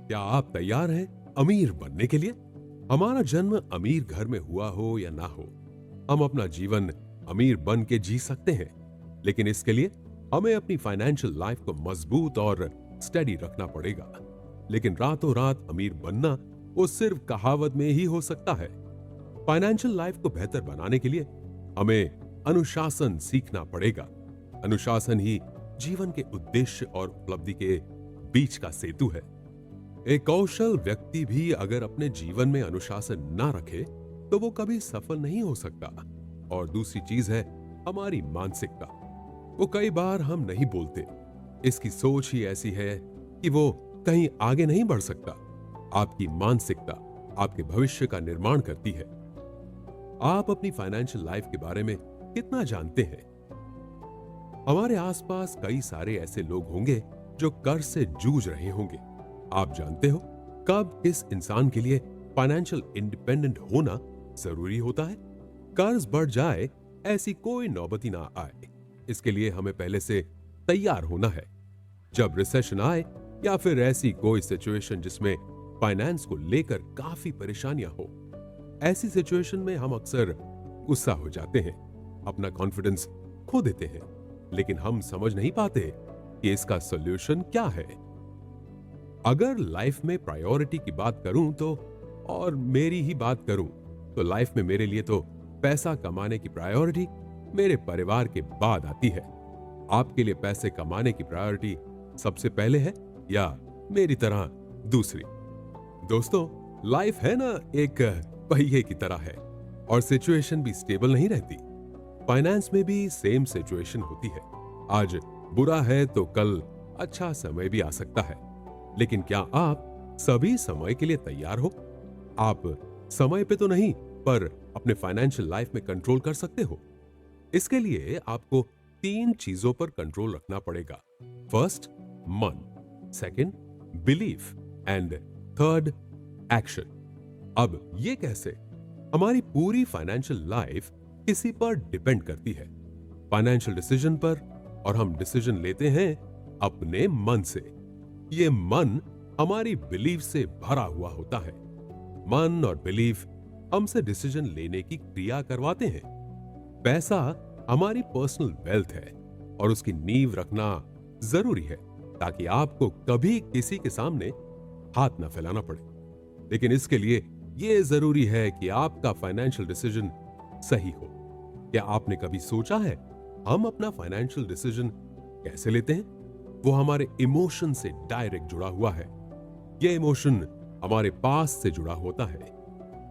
क्या आप तैयार हैं अमीर बनने के लिए? हमारा जन्म अमीर घर में हुआ हो या ना हो, हम अपना जीवन अमीर बन के जी सकते हैं। लेकिन इसके लिए हमें अपनी फाइनेंशियल लाइफ को मजबूत और स्टेडी रखना पड़ेगा। लेकिन रातों रात अमीर बनना वो सिर्फ कहावत में ही हो सकता है। फाइनेंशियल लाइफ को बेहतर बनाने के लिए हमें अनुशासन सीखना पड़ेगा। अनुशासन ही जीवन के उद्देश्य और उपलब्धि के बीच का सेतु है। एक कौशल व्यक्ति भी अगर अपने जीवन में अनुशासन ना रखे तो वो कभी सफल नहीं हो सकता। और दूसरी चीज है हमारी मानसिकता। वो कई बार हम नहीं बोलते, इसकी सोच ही ऐसी है कि वो कहीं आगे नहीं बढ़ सकता। आपकी मानसिकता आपके भविष्य का निर्माण करती है। आप अपनी फाइनेंशियल लाइफ के बारे में कितना जानते हैं? हमारे आसपास कई सारे ऐसे लोग होंगे जो कर्ज से जूझ रहे होंगे। आप जानते हो कब किस इंसान के लिए फाइनेंशियल इंडिपेंडेंट होना जरूरी होता है? कर्ज बढ़ जाए ऐसी कोई नौबती ना आए, इसके लिए हमें पहले से तैयार होना है। जब रिसेशन आए या फिर ऐसी कोई सिचुएशन जिसमें फाइनेंस को लेकर काफी परेशानियां हो, ऐसी सिचुएशन में हम अक्सर गुस्सा हो जाते हैं, अपना कॉन्फिडेंस खो देते हैं। लेकिन हम समझ नहीं पाते कि इसका सॉल्यूशन क्या है। अगर लाइफ में प्रायोरिटी की बात करूं तो, और मेरी ही बात करूं तो लाइफ में मेरे लिए तो पैसा कमाने की प्रायोरिटी मेरे परिवार के बाद आती है। आपके लिए पैसे कमाने की प्रायोरिटी सबसे पहले है या मेरी तरह दूसरी? दोस्तों, लाइफ है ना एक पहिए की तरह है और सिचुएशन भी स्टेबल नहीं रहती। फाइनेंस में भी सेम सिचुएशन होती है। आज बुरा है तो कल अच्छा समय भी आ सकता है। लेकिन क्या आप सभी समय के लिए तैयार हो? आप समय पे तो नहीं, पर अपने फाइनेंशियल लाइफ में कंट्रोल कर सकते हो। इसके लिए आपको 3 चीजों पर कंट्रोल रखना पड़ेगा। फर्स्ट, मन। Second, belief. And third, action. अब ये कैसे? हमारी पूरी फाइनेंशियल लाइफ किसी पर डिपेंड करती है, फाइनेंशियल डिसीजन पर, और हम डिसीजन लेते हैं अपने मन से। ये मन हमारी बिलीफ से भरा हुआ होता है। मन और बिलीफ हमसे डिसीजन लेने की क्रिया करवाते हैं। पैसा हमारी पर्सनल वेल्थ है और उसकी नींव रखना जरूरी है ताकि आपको कभी किसी के सामने हाथ ना फैलाना पड़े। लेकिन इसके लिए यह जरूरी है कि आपका फाइनेंशियल डिसीजन सही हो। क्या आपने कभी सोचा है हम अपना फाइनेंशियल डिसीजन कैसे लेते हैं? वो हमारे इमोशन से डायरेक्ट जुड़ा हुआ है। यह इमोशन हमारे पास से जुड़ा होता है।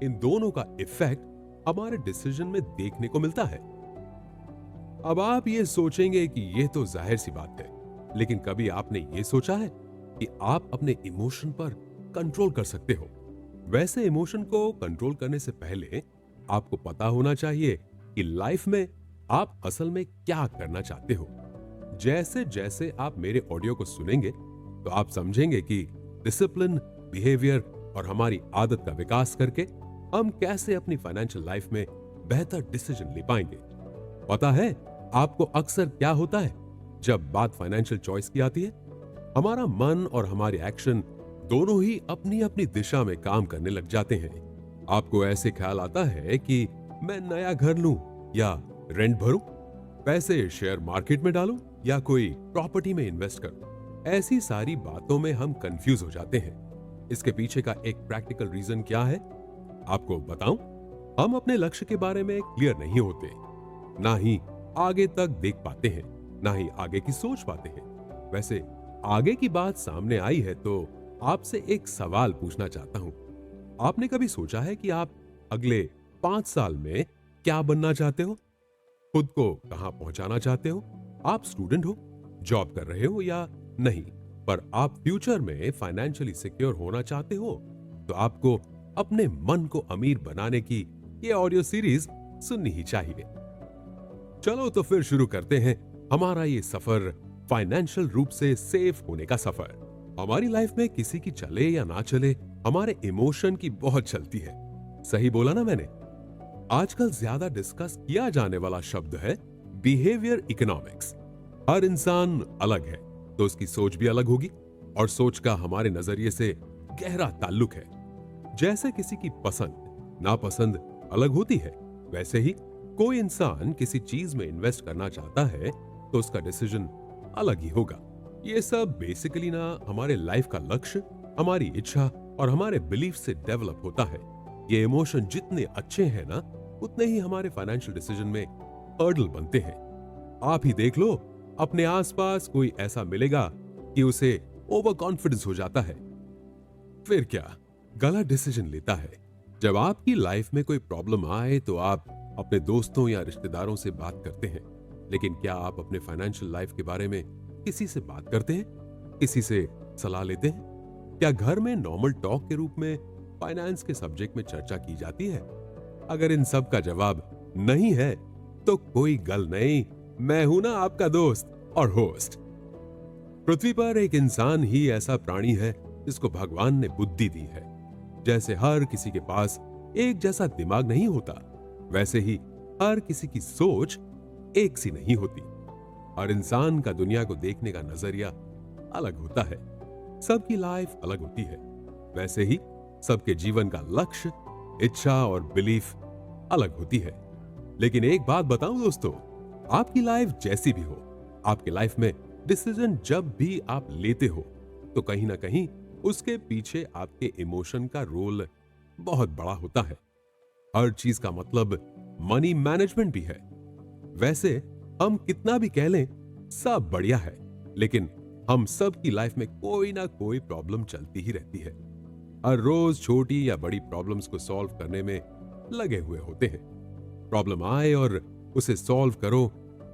इन दोनों का इफेक्ट हमारे डिसीजन में देखने को मिलता है। अब आप ये सोचेंगे कि यह तो जाहिर सी बात है, लेकिन कभी आपने ये सोचा है कि आप अपने इमोशन पर कंट्रोल कर सकते हो? वैसे इमोशन को कंट्रोल करने से पहले आपको पता होना चाहिए कि लाइफ में आप असल में क्या करना चाहते हो। जैसे जैसे आप ऑडियो ऑडियो को सुनेंगे तो आप समझेंगे कि डिसिप्लिन, बिहेवियर और हमारी आदत का विकास करके हम कैसे अपनी फाइनेंशियल लाइफ में बेहतर डिसीजन ले पाएंगे। पता है आपको अक्सर क्या होता है जब बात फाइनेंशियल चॉइस की आती है? हमारा मन और हमारे एक्शन दोनों ही अपनी अपनी दिशा में काम करने लग जाते हैं। आपको ऐसे ख्याल आता है कि मैं नया घर लूं या रेंट भरूं, पैसे शेयर मार्केट में डालूं या कोई प्रॉपर्टी में इन्वेस्ट करूं। ऐसी सारी बातों में हम कंफ्यूज हो जाते हैं। इसके पीछे का एक प्रैक्टिकल रीजन क्या है आपको बताऊं? हम अपने लक्ष्य के बारे में क्लियर नहीं होते, ना ही आगे तक देख पाते हैं, ना ही आगे की सोच पाते हैं। वैसे आगे की बात सामने आई है तो आपसे एक सवाल पूछना चाहता हूं। आपने कभी सोचा है कि आप अगले 5 साल में क्या बनना चाहते हो? खुद को कहां पहुंचाना चाहते हो? आप स्टूडेंट हो, जॉब कर रहे हो या नहीं, पर आप फ्यूचर में फाइनेंशियली सिक्योर होना चाहते हो, तो आपको अपने मन को अमीर बनाने की ये ऑडियो सीरीज सुननी ही चाहिए। चलो तो फिर शुरू करते हैं हमारा ये सफर, फाइनेंशियल रूप से सेफ होने का सफर। हमारी लाइफ में किसी की चले या ना चले, हमारे इमोशन की बहुत चलती है। सही बोला ना मैंने? आजकल ज्यादा डिस्कस किया जाने वाला शब्द है बिहेवियर इकोनॉमिक्स। हर इंसान अलग है तो उसकी सोच भी अलग होगी। और सोच का हमारे नजरिए से गहरा ताल्लुक है। जैसे किसी की पसंद नापसंद अलग होती है, वैसे ही कोई इंसान किसी चीज में इन्वेस्ट करना चाहता है तो उसका डिसीजन अलग ही होगा। ये सब बेसिकली ना हमारे लाइफ का लक्ष्य, हमारी इच्छा और हमारे बिलीफ से डेवलप होता है। ये इमोशन जितने अच्छे हैं ना, उतने ही हमारे फाइनेंशियल डिसीजन में हर्डल बनते हैं। आप ही देख लो, अपने आसपास कोई ऐसा मिलेगा कि उसे ओवर कॉन्फिडेंस हो जाता है, फिर क्या गलत डिसीजन लेता है। जब आपकी लाइफ में कोई प्रॉब्लम आए तो आप अपने दोस्तों या रिश्तेदारों से बात करते हैं, लेकिन क्या आप अपने फाइनेंशियल लाइफ के बारे में किसी से बात करते हैं, किसी से सलाह लेते हैं? क्या घर में नॉर्मल टॉक के रूप में फाइनेंस के सब्जेक्ट में चर्चा की जाती है? अगर इन सब का जवाब नहीं है तो कोई गल नहीं, मैं हूं ना आपका दोस्त और होस्ट। पृथ्वी पर एक इंसान ही ऐसा प्राणी है जिसको भगवान ने बुद्धि दी है। जैसे हर किसी के पास एक जैसा दिमाग नहीं होता, वैसे ही हर किसी की सोच एक सी नहीं होती। हर इंसान का दुनिया को देखने का नजरिया अलग होता है, सबकी लाइफ अलग होती है। वैसे ही सबके जीवन का लक्ष्य, इच्छा और बिलीफ अलग होती है। लेकिन एक बात बताऊं दोस्तों, आपकी लाइफ जैसी भी हो, आपकी लाइफ में डिसीजन जब भी आप लेते हो तो कहीं ना कहीं उसके पीछे आपके इमोशन का रोल बहुत बड़ा होता है। हर चीज का मतलब मनी मैनेजमेंट भी है। वैसे हम कितना भी कह लें सब बढ़िया है, लेकिन हम सब की लाइफ में कोई ना कोई प्रॉब्लम चलती ही रहती है। हर रोज छोटी या बड़ी प्रॉब्लम्स को सॉल्व करने में लगे हुए होते हैं। प्रॉब्लम आए और उसे सॉल्व करो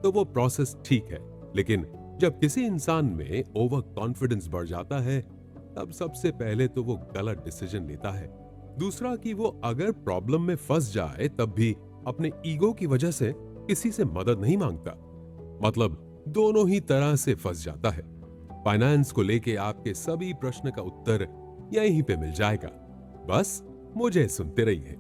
तो वो प्रोसेस ठीक है, लेकिन जब किसी इंसान में ओवर कॉन्फिडेंस बढ़ जाता है तब सबसे पहले तो वो गलत डिसीजन लेता है। दूसरा कि वो अगर प्रॉब्लम में फंस जाए तब भी अपने ईगो की वजह से किसी से मदद नहीं मांगता, मतलब दोनों ही तरह से फंस जाता है। फाइनेंस को लेके आपके सभी प्रश्न का उत्तर यहीं पे मिल जाएगा, बस मुझे सुनते रहिए।